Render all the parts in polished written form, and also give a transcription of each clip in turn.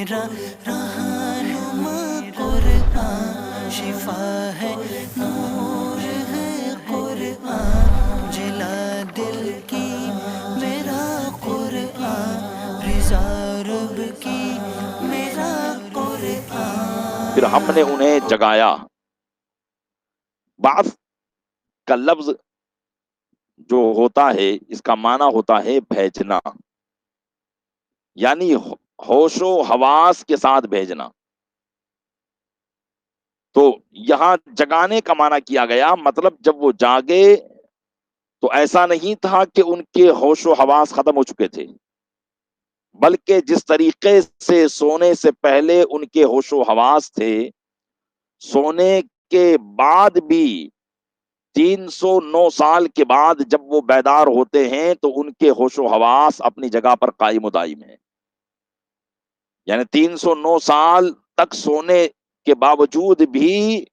میرا رہنما قرآن، شفا ہے نور ہے قرآن، جلا دل کی میرا قرآن، رضا رب کی میرا قرآن۔ پھر ہم نے انہیں جگایا۔ بعث کا لفظ جو ہوتا ہے اس کا معنی ہوتا ہے بھیجنا، یعنی ہوش و حواس کے ساتھ بھیجنا۔ تو یہاں جگانے کا معنی کیا گیا، مطلب جب وہ جاگے تو ایسا نہیں تھا کہ ان کے ہوش و حواس ختم ہو چکے تھے، بلکہ جس طریقے سے سونے سے پہلے ان کے ہوش و حواس تھے، سونے کے بعد بھی 309 سال کے بعد جب وہ بیدار ہوتے ہیں تو ان کے ہوش و حواس اپنی جگہ پر قائم و دائم ہیں۔ یعنی 309 سال تک سونے کے باوجود بھی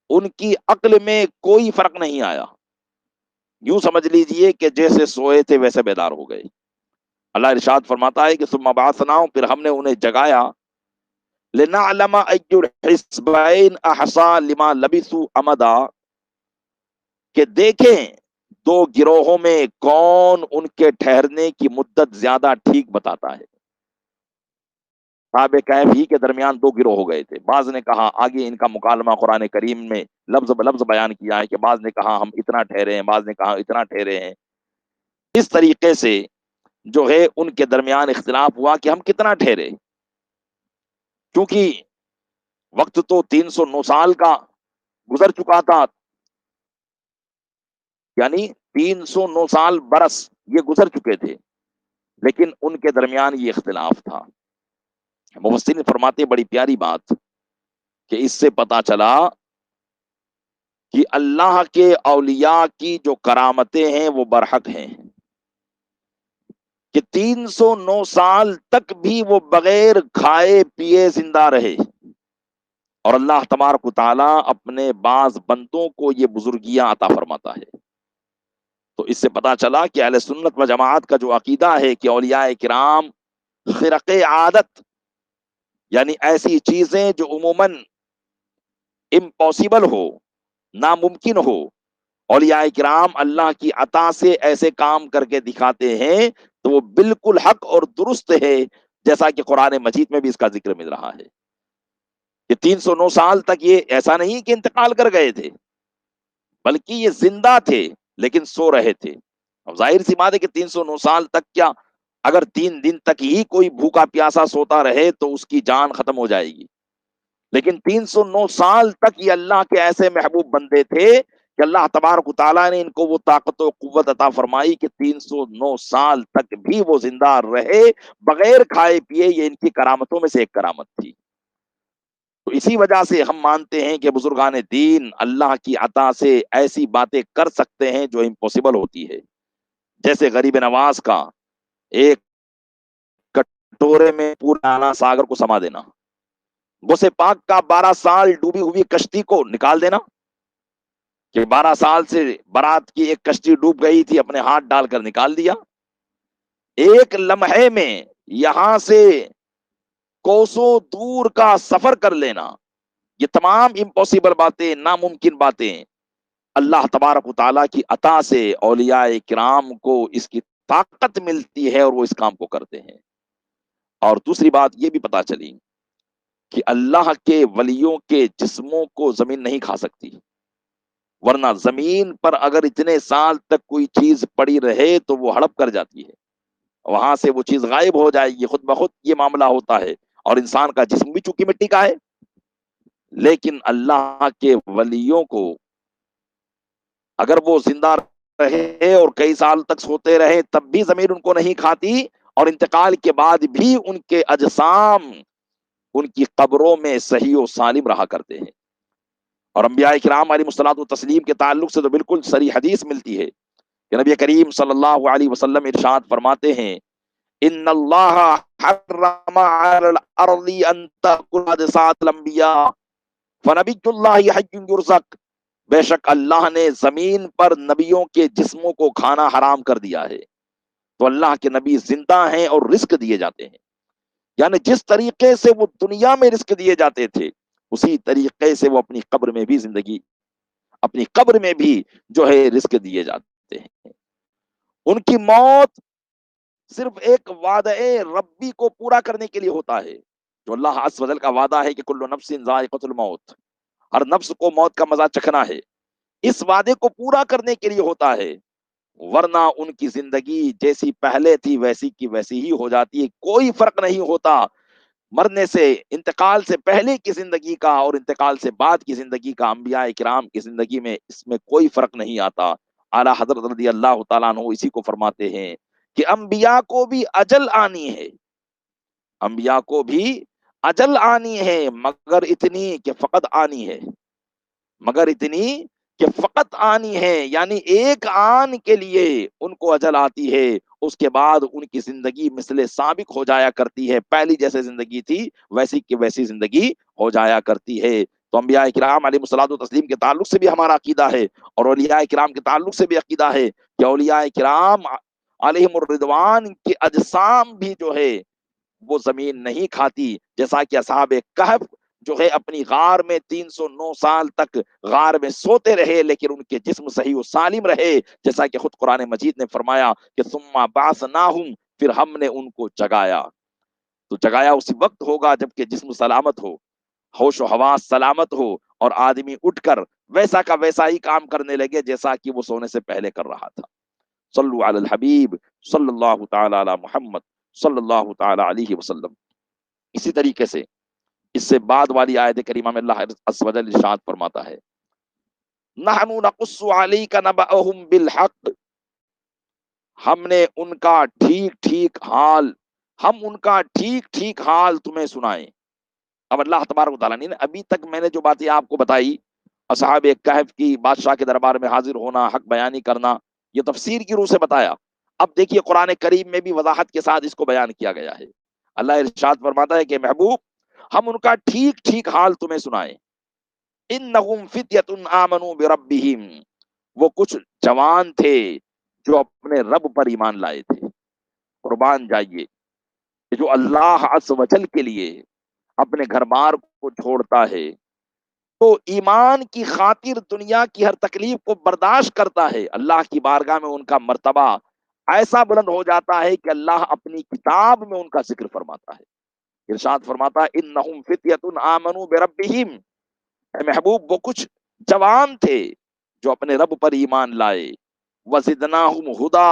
ان کی عقل میں کوئی فرق نہیں آیا، یوں سمجھ لیجئے کہ جیسے سوئے تھے ویسے بیدار ہو گئے۔ اللہ ارشاد فرماتا ہے کہ ثم بعثناہم، پھر ہم نے انہیں جگایا، لنعلم ای الحزبین احصیٰ لما لبثوا امدا، کہ دیکھیں دو گروہوں میں کون ان کے ٹھہرنے کی مدت زیادہ ٹھیک بتاتا ہے۔ صحابہ کہف ہی کے درمیان دو گروہ ہو گئے تھے، بعض نے کہا، آگے ان کا مکالمہ قرآن کریم میں لفظ بلفظ بیان کیا ہے کہ بعض نے کہا ہم اتنا ٹھہرے ہیں، بعض نے کہا اتنا ٹھہرے ہیں۔ اس طریقے سے جو ہے ان کے درمیان اختلاف ہوا کہ ہم کتنا ٹھہرے، کیونکہ وقت تو 309 سال کا گزر چکا تھا، یعنی 309 سال برس یہ گزر چکے تھے، لیکن ان کے درمیان یہ اختلاف تھا۔ مفسرین فرماتے بڑی پیاری بات کہ اس سے پتا چلا کہ اللہ کے اولیاء کی جو کرامتیں ہیں وہ برحق ہیں، کہ 309 سال تک بھی وہ بغیر کھائے پیے زندہ رہے، اور اللہ تبارک و تعالیٰ اپنے بعض بندوں کو یہ بزرگیاں عطا فرماتا ہے۔ تو اس سے پتا چلا کہ اہل سنت و جماعت کا جو عقیدہ ہے کہ اولیاء کرام خرق عادت، یعنی ایسی چیزیں جو عموماً امپاسبل ہو، ناممکن ہو، اولیاء کرام اللہ کی عطا سے ایسے کام کر کے دکھاتے ہیں تو وہ بالکل حق اور درست ہے، جیسا کہ قرآن مجید میں بھی اس کا ذکر مل رہا ہے کہ 309 سال تک یہ ایسا نہیں کہ انتقال کر گئے تھے، بلکہ یہ زندہ تھے لیکن سو رہے تھے۔ اب ظاہر سی بات ہے کہ 309 سال تک کیا، اگر 3 دن تک ہی کوئی بھوکا پیاسا سوتا رہے تو اس کی جان ختم ہو جائے گی، لیکن 309 سال تک یہ اللہ کے ایسے محبوب بندے تھے کہ اللہ تبارک و تعالیٰ نے ان کو وہ طاقت و قوت عطا فرمائی کہ 309 سال تک بھی وہ زندہ رہے بغیر کھائے پیے۔ یہ ان کی کرامتوں میں سے ایک کرامت تھی۔ تو اسی وجہ سے ہم مانتے ہیں کہ بزرگان دین اللہ کی عطا سے ایسی باتیں کر سکتے ہیں جو امپاسبل ہوتی ہے، جیسے غریب نواز کا ایک کٹورے میں پورے آنا ساگر کو سما دینا، غوث پاک کا 12 سال ڈوبی ہوئی کشتی کو نکال دینا، کہ 12 سال سے برات کی ایک کشتی ڈوب گئی تھی، اپنے ہاتھ ڈال کر نکال دیا، ایک لمحے میں یہاں سے کوسوں دور کا سفر کر لینا۔ یہ تمام امپاسبل باتیں، ناممکن باتیں اللہ تبارک و تعالیٰ کی عطا سے اولیاء کرام کو اس کی طاقت ملتی ہے اور وہ اس کام کو کرتے ہیں۔ اور دوسری بات یہ بھی پتا چلی کہ اللہ کے ولیوں کے جسموں کو زمین نہیں کھا سکتی، ورنہ زمین پر اگر اتنے سال تک کوئی چیز پڑی رہے تو وہ ہڑپ کر جاتی ہے، وہاں سے وہ چیز غائب ہو جائے گی، خود بخود یہ معاملہ ہوتا ہے۔ اور انسان کا جسم بھی چونکہ مٹی کا ہے، لیکن اللہ کے ولیوں کو اگر وہ زندہ رہے اور کئی سال تک سوتے رہے تب بھی زمین ان کو نہیں کھاتی، اور انتقال کے بعد بھی ان کے اجسام ان کی قبروں میں صحیح و سالم رہا کرتے ہیں۔ اور انبیاء کرام علیہ الصلوۃ والتسلیم کے تعلق سے تو بالکل صریح حدیث ملتی ہے کہ نبی کریم صلی اللہ علیہ وسلم ارشاد فرماتے ہیں، ان اللہ حرم علی الارض ان تاکل اجساد الانبیاء فنبی اللہ حی یرزق، بے شک اللہ نے زمین پر نبیوں کے جسموں کو کھانا حرام کر دیا ہے، تو اللہ کے نبی زندہ ہیں اور رزق دیے جاتے ہیں۔ یعنی جس طریقے سے وہ دنیا میں رزق دیے جاتے تھے اسی طریقے سے وہ اپنی قبر میں بھی زندگی، اپنی قبر میں بھی جو ہے رزق دیے جاتے ہیں۔ ان کی موت صرف ایک وعدہ ربی کو پورا کرنے کے لیے ہوتا ہے، جو اللہ عز و جل کا وعدہ ہے کہ کل نفس ذائقۃ الموت، ہر نفس کو موت کا مزہ چکھنا ہے، اس وعدے کو پورا کرنے کے لیے ہوتا ہے، ورنہ ان کی زندگی جیسی پہلے تھی ویسی کی ویسی ہی ہو جاتی ہے، کوئی فرق نہیں ہوتا مرنے سے، انتقال سے پہلے کی زندگی کا اور انتقال سے بعد کی زندگی کا، انبیاء کرام کی زندگی میں اس میں کوئی فرق نہیں آتا۔ اعلیٰ حضرت رضی اللہ تعالیٰ عنہ اسی کو فرماتے ہیں کہ انبیاء کو بھی اجل آنی ہے، انبیاء کو بھی اجل آنی ہے، مگر اتنی کہ فقط آنی ہے، مگر اتنی کہ فقط آنی ہے، یعنی ایک آن کے لیے ان کو اجل آتی ہے، اس کے بعد ان کی زندگی مثل سابق ہو جایا کرتی ہے، پہلی جیسے زندگی تھی ویسی کی ویسی زندگی ہو جایا کرتی ہے۔ تو انبیاء کرام علیہ الصلوۃ والتسلیم کے تعلق سے بھی ہمارا عقیدہ ہے، اور اولیاء کرام کے تعلق سے بھی عقیدہ ہے کہ اولیاء کرام علیہم الرضوان کی اجسام بھی جو ہے وہ زمین نہیں کھاتی، جیسا کہ اصحاب کہف جو ہے اپنی غار میں 309 سال تک غار میں سوتے رہے لیکن ان کے جسم صحیح و سالم رہے، جیسا کہ خود قرآن مجید نے فرمایا کہ ثم بعثناہم، پھر ہم نے ان کو جگایا، تو جگایا اسی وقت ہوگا جب کہ جسم سلامت ہو، ہوش و حواس سلامت ہو، اور آدمی اٹھ کر ویسا کا ویسا ہی کام کرنے لگے جیسا کہ وہ سونے سے پہلے کر رہا تھا۔ صلو علی الحبیب صلی اللہ تعالی علی محمد صلی اللہ تعالی علیہ وسلم۔ اسی طریقے سے اس سے بعد والی آیت کریمہ میں اللہ عز و جل ارشاد فرماتا ہے نحن نقص علیک نبأہم بالحق، ہم نے ان کا ٹھیک ٹھیک حال، ہم ان کا ٹھیک ٹھیک حال تمہیں سنائیں۔ اب اللہ تبارک و تعالیٰ نے ابھی تک میں نے جو باتیں آپ کو بتائی، اصحاب کہف کی بادشاہ کے دربار میں حاضر ہونا، حق بیانی کرنا، یہ تفسیر کی روح سے بتایا۔ اب دیکھیے قرآن کریم میں بھی وضاحت کے ساتھ اس کو بیان کیا گیا ہے۔ اللہ ارشاد فرماتا ہے کہ محبوب ہم ان کا ٹھیک ٹھیک حال تمہیں سنائیں۔ انہم فتیۃ آمنوا بربہم، وہ کچھ جوان تھے جو اپنے رب پر ایمان لائے تھے۔ قربان جائیے کہ جو اللہ عز و جل کے لیے اپنے گھر بار کو چھوڑتا ہے تو ایمان کی خاطر دنیا کی ہر تکلیف کو برداشت کرتا ہے، اللہ کی بارگاہ میں ان کا مرتبہ ایسا بلند ہو جاتا ہے کہ اللہ اپنی کتاب میں ان کا ذکر فرماتا ہے۔ ارشاد فرماتا ہے انہم فتیۃ آمنوا بربہم، اے محبوب وہ کچھ جوان تھے جو اپنے رب پر ایمان لائے، وزدناہم ہدا،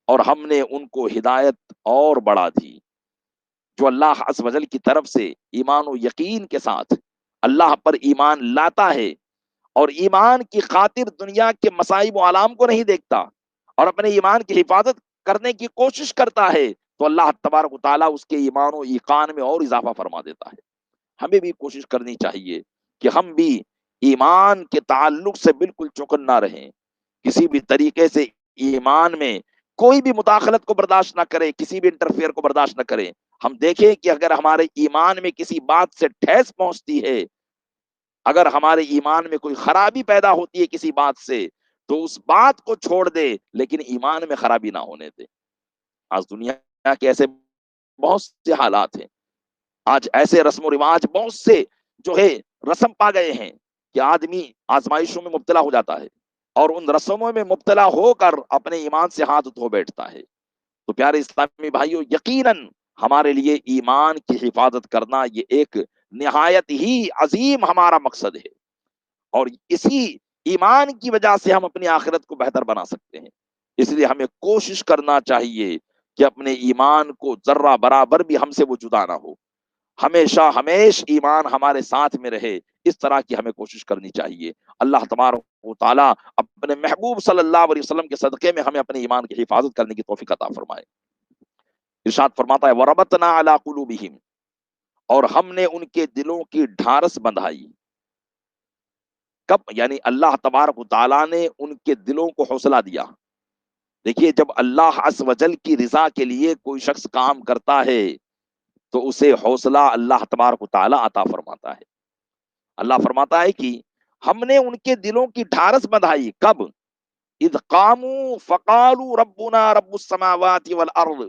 اور ہم نے ان کو ہدایت اور بڑھا دی۔ جو اللہ عز و جل کی طرف سے ایمان و یقین کے ساتھ اللہ پر ایمان لاتا ہے اور ایمان کی خاطر دنیا کے مصائب و آلام کو نہیں دیکھتا اور اپنے ایمان کی حفاظت کرنے کی کوشش کرتا ہے، تو اللہ تبارک و تعالیٰ اس کے ایمان و ایقان میں اور اضافہ فرما دیتا ہے۔ ہمیں بھی کوشش کرنی چاہیے کہ ہم بھی ایمان کے تعلق سے بالکل چوکن نہ رہیں، کسی بھی طریقے سے ایمان میں کوئی بھی مداخلت کو برداشت نہ کرے، کسی بھی انٹرفیئر کو برداشت نہ کرے۔ ہم دیکھیں کہ اگر ہمارے ایمان میں کسی بات سے ٹھیس پہنچتی ہے، اگر ہمارے ایمان میں کوئی خرابی پیدا ہوتی ہے کسی بات سے، تو اس بات کو چھوڑ دے لیکن ایمان میں خرابی نہ ہونے دے۔ آج دنیا کے ایسے بہت سے حالات ہیں، آج ایسے رسم و رواج بہت سے جو ہے رسم پا گئے ہیں کہ آدمی آزمائشوں میں مبتلا ہو جاتا ہے اور ان رسموں میں مبتلا ہو کر اپنے ایمان سے ہاتھ دھو بیٹھتا ہے۔ تو پیارے اسلامی بھائیوں، یقیناً ہمارے لیے ایمان کی حفاظت کرنا یہ ایک نہایت ہی عظیم ہمارا مقصد ہے، اور اسی ایمان کی وجہ سے ہم اپنی آخرت کو بہتر بنا سکتے ہیں۔ اس لیے ہمیں کوشش کرنا چاہیے کہ اپنے ایمان کو ذرہ برابر بھی ہم سے وہ جدا نہ ہو، ہمیشہ ہمیش ایمان ہمارے ساتھ میں رہے، اس طرح کی ہمیں کوشش کرنی چاہیے۔ اللہ تبارک و تعالیٰ اپنے محبوب صلی اللہ علیہ وسلم کے صدقے میں ہمیں اپنے ایمان کی حفاظت کرنے کی توفیق عطا فرمائے۔ ارشاد فرماتا ہے وَرَبَطْنَا عَلَىٰ قُلُوبِهِمْ، اور ہم نے ان کے دلوں کی ڈھارس بندھائی۔ کب؟ یعنی اللہ تبارک و تعالیٰ نے ان کے دلوں کو حوصلہ دیا۔ دیکھیے جب اللہ عز و جل کی رضا کے لیے کوئی شخص کام کرتا ہے تو اسے حوصلہ اللہ تبارک و تعالیٰ عطا فرماتا ہے۔ اللہ فرماتا ہے کہ ہم نے ان کے دلوں کی ڈھارس بندھائی۔ کب؟ اذ قاموا فقالوا ربنا رب السماوات والارض،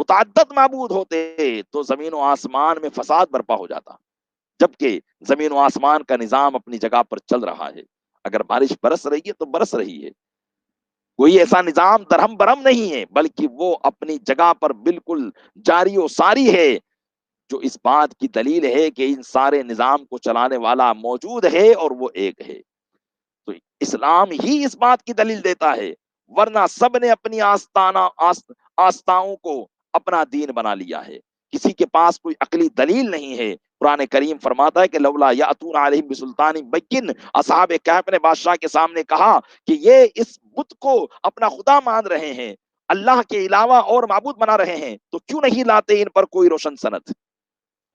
متعدد معبود ہوتے تو زمین و آسمان میں فساد برپا ہو جاتا، جبکہ زمین و آسمان کا نظام اپنی جگہ پر چل رہا ہے۔ اگر بارش برس رہی ہے تو برس رہی ہے، کوئی ایسا نظام درہم برہم نہیں ہے، بلکہ وہ اپنی جگہ پر بالکل جاری و ساری ہے، جو اس بات کی دلیل ہے کہ ان سارے نظام کو چلانے والا موجود ہے اور وہ ایک ہے۔ تو اسلام ہی اس بات کی دلیل دیتا ہے، ورنہ سب نے اپنی آستاؤں کو اپنا دین بنا لیا ہے، کسی کے پاس کوئی عقلی دلیل نہیں ہے۔ قرآن کریم فرماتا ہے کہ لولا یاتون علیہم بسلطان بین، اصحاب کہف نے بادشاہ کے سامنے کہا کہ یہ اس بت کو اپنا خدا مان رہے ہیں، اللہ کے علاوہ اور معبود بنا رہے ہیں، تو کیوں نہیں لاتے ان پر کوئی روشن سند؟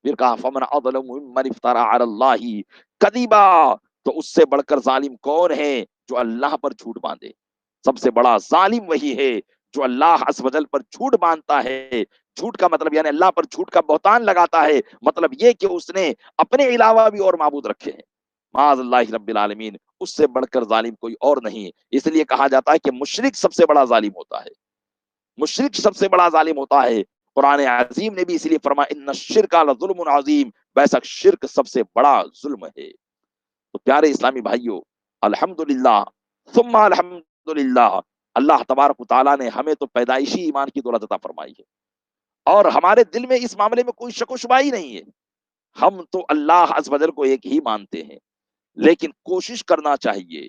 پھر کہا فمن اظلم ممن افترى علی اللہ کذبا، تو اس سے بڑھ کر ظالم کون ہے جو اللہ پر جھوٹ باندھے؟ سب سے بڑا ظالم وہی ہے جو اللہ عز و جل پر جھوٹ باندھتا ہے۔ جھوٹ کا مطلب یعنی اللہ پر جھوٹ کا بہتان لگاتا ہے، مطلب یہ کہ اس نے اپنے علاوہ بھی اور معبود رکھے ہیں۔ معاذ اللہ رب العالمین، اس سے بڑھ کر ظالم کوئی اور نہیں۔ اس لیے کہا جاتا ہے کہ مشرک سب سے بڑا ظالم ہوتا ہے، مشرک سب سے بڑا ظالم ہوتا ہے۔ قرآن عظیم نے بھی اس لیے فرمایا ان الشرک لظلم عظیم، بے شک شرک سب سے بڑا ظلم ہے۔ تو پیارے اسلامی بھائیوں، الحمدللہ ثم الحمدللہ، اللہ تبارک و تعالیٰ نے ہمیں تو پیدائشی ایمان کی دولت عطا فرمائی ہے، اور ہمارے دل میں اس معاملے میں کوئی شک و شبہ ہی نہیں ہے۔ ہم تو اللہ عز و جل کو ایک ہی مانتے ہیں، لیکن کوشش کرنا چاہیے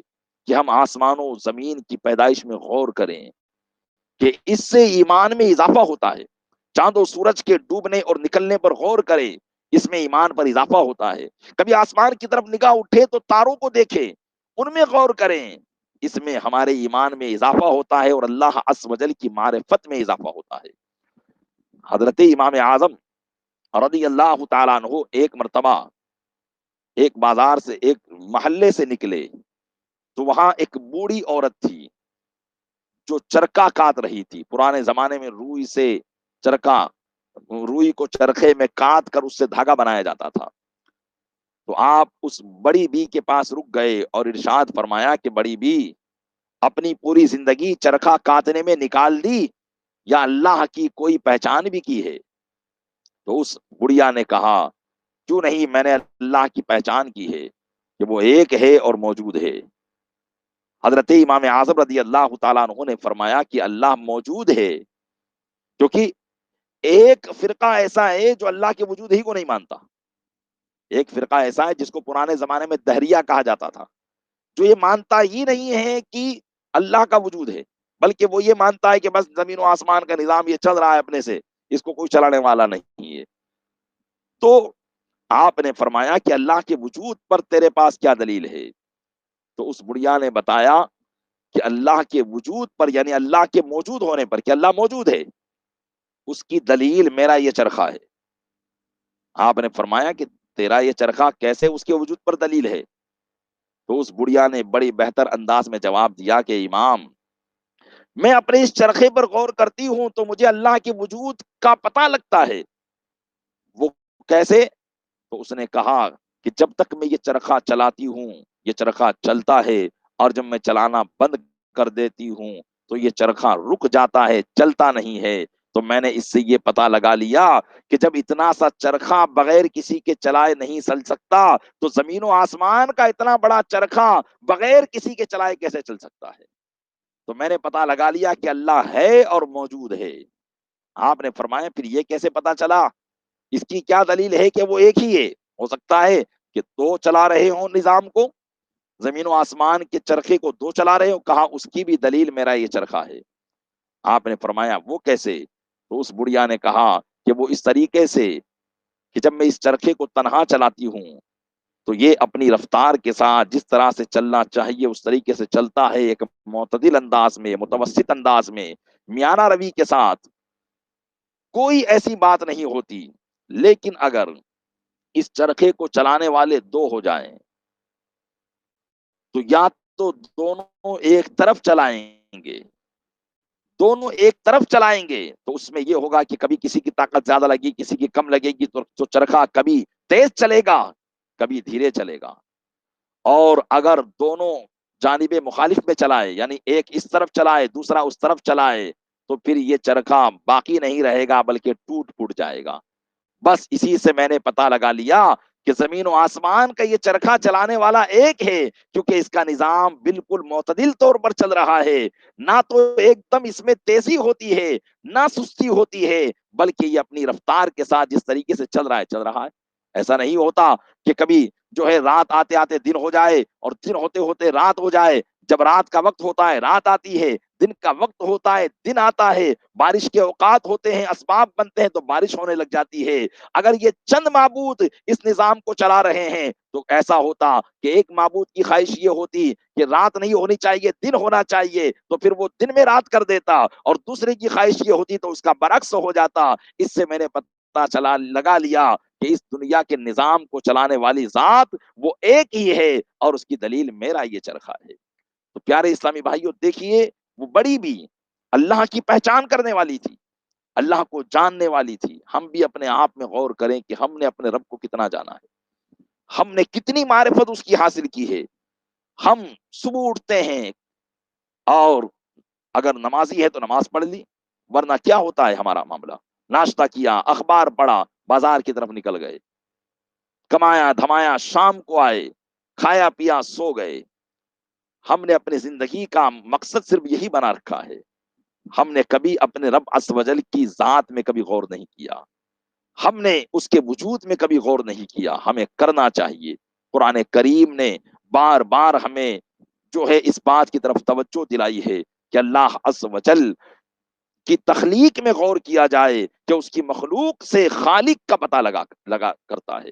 کہ ہم آسمان و زمین کی پیدائش میں غور کریں کہ اس سے ایمان میں اضافہ ہوتا ہے۔ چاند و سورج کے ڈوبنے اور نکلنے پر غور کرے، اس میں ایمان پر اضافہ ہوتا ہے۔ کبھی آسمان کی طرف نگاہ اٹھے تو تاروں کو دیکھے، ان میں غور کریں، اس میں ہمارے ایمان میں اضافہ ہوتا ہے اور اللہ عز و جل کی معرفت میں اضافہ ہوتا ہے۔ حضرت امام اعظم رضی اللہ تعالیٰ عنہ ایک مرتبہ ایک بازار سے، ایک محلے سے نکلے تو وہاں ایک بوڑھی عورت تھی جو چرکا کاٹ رہی تھی۔ پرانے زمانے میں روئی سے چرکا، روئی کو چرخے میں کاٹ کر اس سے دھاگا بنایا جاتا تھا۔ تو آپ اس بڑی بی کے پاس رک گئے اور ارشاد فرمایا کہ بڑی بی، اپنی پوری زندگی چرخا کاٹنے میں نکال دی یا اللہ کی کوئی پہچان بھی کی ہے؟ تو اس بڑھیا نے کہا کیوں نہیں، میں نے اللہ کی پہچان کی ہے کہ وہ ایک ہے اور موجود ہے۔ حضرت امام اعظم رضی اللہ تعالیٰ عنہ نے فرمایا کہ اللہ موجود ہے، کیونکہ ایک فرقہ ایسا ہے جو اللہ کے وجود ہی کو نہیں مانتا۔ ایک فرقہ ایسا ہے جس کو پرانے زمانے میں دہریہ کہا جاتا تھا، جو یہ مانتا ہی نہیں ہے کہ اللہ کا وجود ہے، بلکہ وہ یہ مانتا ہے کہ بس زمین و آسمان کا نظام یہ چل رہا ہے اپنے سے، اس کو کوئی چلانے والا نہیں ہے۔ تو آپ نے فرمایا کہ اللہ کے وجود پر تیرے پاس کیا دلیل ہے؟ تو اس بڑھیا نے بتایا کہ اللہ کے وجود پر یعنی اللہ کے موجود ہونے پر، کہ اللہ موجود ہے، اس کی دلیل میرا یہ چرخا ہے۔ آپ نے فرمایا کہ تیرا یہ چرخا کیسے اس کے وجود پر دلیل ہے؟ تو اس بڑھیا نے بڑی بہتر انداز میں جواب دیا کہ امام، میں اپنے اس چرخے پر غور کرتی ہوں تو مجھے اللہ کے وجود کا پتہ لگتا ہے۔ وہ کیسے؟ تو اس نے کہا کہ جب تک میں یہ چرخا چلاتی ہوں یہ چرخا چلتا ہے، اور جب میں چلانا بند کر دیتی ہوں تو یہ چرخا رک جاتا ہے، چلتا نہیں ہے۔ تو میں نے اس سے یہ پتا لگا لیا کہ جب اتنا سا چرخا بغیر کسی کے چلائے نہیں چل سکتا، تو زمین و آسمان کا اتنا بڑا چرخا بغیر کسی کے چلائے کیسے چل سکتا ہے؟ تو میں نے پتا لگا لیا کہ اللہ ہے اور موجود ہے۔ آپ نے فرمایا پھر یہ کیسے پتا چلا؟ اس کی کیا دلیل ہے کہ وہ ایک ہی ہے؟ ہو سکتا ہے کہ دو چلا رہے ہوں نظام کو، زمین و آسمان کے چرخے کو دو چلا رہے ہوں۔ کہا اس کی بھی دلیل میرا یہ چرخا ہے۔ آپ نے فرمایا وہ کیسے؟ تو اس بڑھیا نے کہا کہ وہ اس طریقے سے کہ جب میں اس چرخے کو تنہا چلاتی ہوں تو یہ اپنی رفتار کے ساتھ جس طرح سے چلنا چاہیے اس طریقے سے چلتا ہے، ایک معتدل انداز میں، متوسط انداز میں، میانہ روی کے ساتھ، کوئی ایسی بات نہیں ہوتی۔ لیکن اگر اس چرخے کو چلانے والے دو ہو جائیں تو یا تو دونوں ایک طرف چلائیں گے، دونوں ایک طرف چلائیں گے تو اس میں یہ ہوگا کہ کبھی کسی کی طاقت زیادہ لگی، کسی کی کم لگے گی، تو چرخا کبھی تیز چلے گا کبھی دھیرے چلے گا۔ اور اگر دونوں جانب مخالف میں چلائے، یعنی ایک اس طرف چلائے دوسرا اس طرف چلائے، تو پھر یہ چرخا باقی نہیں رہے گا بلکہ ٹوٹ پھوٹ جائے گا۔ بس اسی سے میں نے پتہ لگا لیا کہ زمین و آسمان کا یہ چرخا چلانے والا ایک ہے، کیونکہ اس کا نظام بالکل معتدل طور پر چل رہا ہے، نہ تو ایک دم اس میں تیزی ہوتی ہے نہ سستی ہوتی ہے، بلکہ یہ اپنی رفتار کے ساتھ جس طریقے سے چل رہا ہے۔ ایسا نہیں ہوتا کہ کبھی جو ہے رات آتے آتے دن ہو جائے اور دن ہوتے ہوتے رات ہو جائے، جب رات کا وقت ہوتا ہے رات آتی ہے، دن کا وقت ہوتا ہے دن آتا ہے، بارش کے اوقات ہوتے ہیں اسباب بنتے ہیں تو بارش ہونے لگ جاتی ہے۔ اگر یہ چند معبود اس نظام کو چلا رہے ہیں تو ایسا ہوتا کہ ایک معبود کی خواہش یہ ہوتی کہ رات نہیں ہونی چاہیے دن ہونا چاہیے، تو پھر وہ دن میں رات کر دیتا، اور دوسرے کی خواہش یہ ہوتی تو اس کا برعکس ہو جاتا۔ اس سے میں نے پتہ چلا لگا لیا کہ اس دنیا کے نظام کو چلانے والی ذات وہ ایک ہی ہے، اور اس کی دلیل میرا یہ چرخا ہے۔ تو پیارے اسلامی بھائیوں دیکھیے، وہ بڑی بھی اللہ کی پہچان کرنے والی تھی، اللہ کو جاننے والی تھی۔ ہم بھی اپنے آپ میں غور کریں کہ ہم نے اپنے رب کو کتنا جانا ہے، ہم نے کتنی معرفت اس کی حاصل کی ہے۔ ہم صبح اٹھتے ہیں اور اگر نمازی ہے تو نماز پڑھ لی، ورنہ کیا ہوتا ہے ہمارا معاملہ؟ ناشتہ کیا، اخبار پڑھا، بازار کی طرف نکل گئے، کمایا دھمایا، شام کو آئے، کھایا پیا سو گئے۔ ہم نے اپنی زندگی کا مقصد صرف یہی بنا رکھا ہے، ہم نے کبھی اپنے رب عز و جل کی ذات میں کبھی غور نہیں کیا، ہم نے اس کے وجود میں کبھی غور نہیں کیا۔ ہمیں کرنا چاہیے۔ قرآن کریم نے بار بار ہمیں جو ہے اس بات کی طرف توجہ دلائی ہے کہ اللہ عز و جل کی تخلیق میں غور کیا جائے کہ اس کی مخلوق سے خالق کا پتہ لگا کرتا ہے،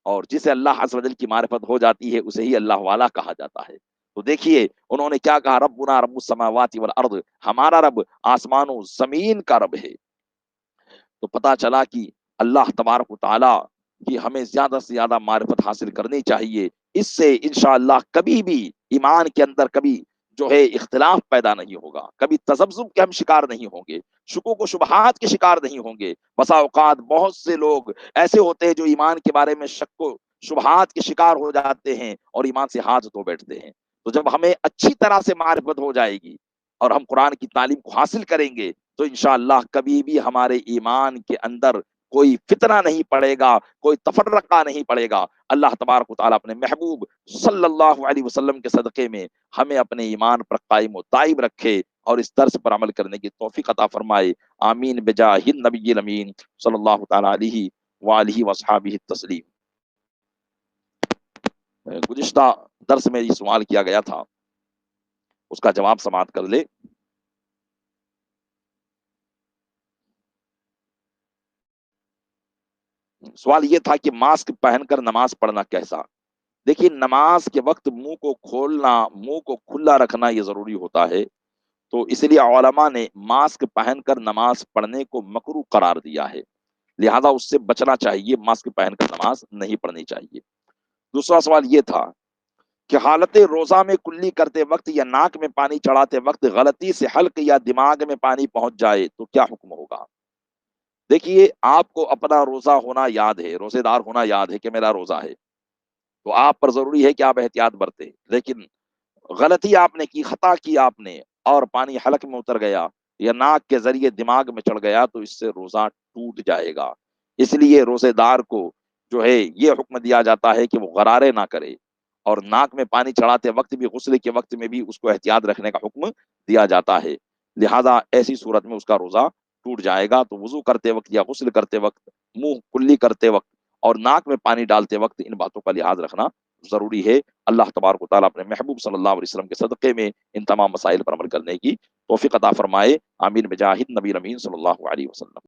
اور جسے اللہ عز و جل کی معرفت ہو جاتی ہے اسے ہی اللہ والا کہا جاتا ہے۔ تو دیکھیے انہوں نے کیا کہا، ربنا رب السماوات والارض، ہمارا رب آسمان و زمین کا رب ہے۔ تو پتا چلا کہ اللہ تبارک و تعالی کی ہمیں زیادہ سے زیادہ معرفت حاصل کرنی چاہیے۔ اس سے انشاءاللہ کبھی بھی ایمان کے اندر کبھی جو ہے اختلاف پیدا نہیں ہوگا، کبھی تذبذب کے ہم شکار نہیں ہوں گے، شکوک و شبہات کے شکار نہیں ہوں گے۔ بسا اوقات بہت سے لوگ ایسے ہوتے ہیں جو ایمان کے بارے میں شک و شبہات کے شکار ہو جاتے ہیں اور ایمان سے ہاتھ دھو بیٹھتے ہیں۔ تو جب ہمیں اچھی طرح سے معرفت ہو جائے گی اور ہم قرآن کی تعلیم کو حاصل کریں گے تو انشاءاللہ کبھی بھی ہمارے ایمان کے اندر کوئی فتنہ نہیں پڑے گا، کوئی تفرقہ نہیں پڑے گا۔ اللہ تبارک و تعالیٰ اپنے محبوب صلی اللہ علیہ وسلم کے صدقے میں ہمیں اپنے ایمان پر قائم و دائم رکھے اور اس درس پر عمل کرنے کی توفیق عطا فرمائے۔ آمین بجاہ النبی الامین صلی اللہ تعالیٰ علیہ وآلہ وصحابہ التسلیم۔ گزشتہ درس میں یہ سوال کیا گیا تھا، اس کا جواب سماعت کر لے۔ سوال یہ تھا کہ ماسک پہن کر نماز پڑھنا کیسا؟ دیکھیے نماز کے وقت منہ کو کھولنا، منہ کو کھلا رکھنا یہ ضروری ہوتا ہے، تو اس لیے علماء نے ماسک پہن کر نماز پڑھنے کو مکروہ قرار دیا ہے، لہذا اس سے بچنا چاہیے، ماسک پہن کر نماز نہیں پڑھنی چاہیے۔ دوسرا سوال یہ تھا کہ حالت روزہ میں کلی کرتے وقت یا ناک میں پانی چڑھاتے وقت غلطی سے حلق یا دماغ میں پانی پہنچ جائے تو کیا حکم ہوگا؟ دیکھیے آپ کو اپنا روزہ ہونا یاد ہے، روزے دار ہونا یاد ہے کہ میرا روزہ ہے، تو آپ پر ضروری ہے کہ آپ احتیاط برتیں، لیکن غلطی آپ نے کی، خطا کی آپ نے، اور پانی حلق میں اتر گیا یا ناک کے ذریعے دماغ میں چڑھ گیا تو اس سے روزہ ٹوٹ جائے گا۔ اس لیے روزے دار کو جو ہے یہ حکم دیا جاتا ہے کہ وہ غرارے نہ کرے، اور ناک میں پانی چڑھاتے وقت بھی، غسل کے وقت میں بھی اس کو احتیاط رکھنے کا حکم دیا جاتا ہے، لہذا ایسی صورت میں اس کا روزہ ٹوٹ جائے گا۔ تو وضو کرتے وقت یا غسل کرتے وقت، منہ کلی کرتے وقت اور ناک میں پانی ڈالتے وقت ان باتوں کا لحاظ رکھنا ضروری ہے۔ اللہ تبارک و تعالیٰ اپنے محبوب صلی اللہ علیہ وسلم کے صدقے میں ان تمام مسائل پر عمل کرنے کی توفیق عطا فرمائے۔ آمین بجاہ النبی الامین صلی اللہ علیہ وسلم۔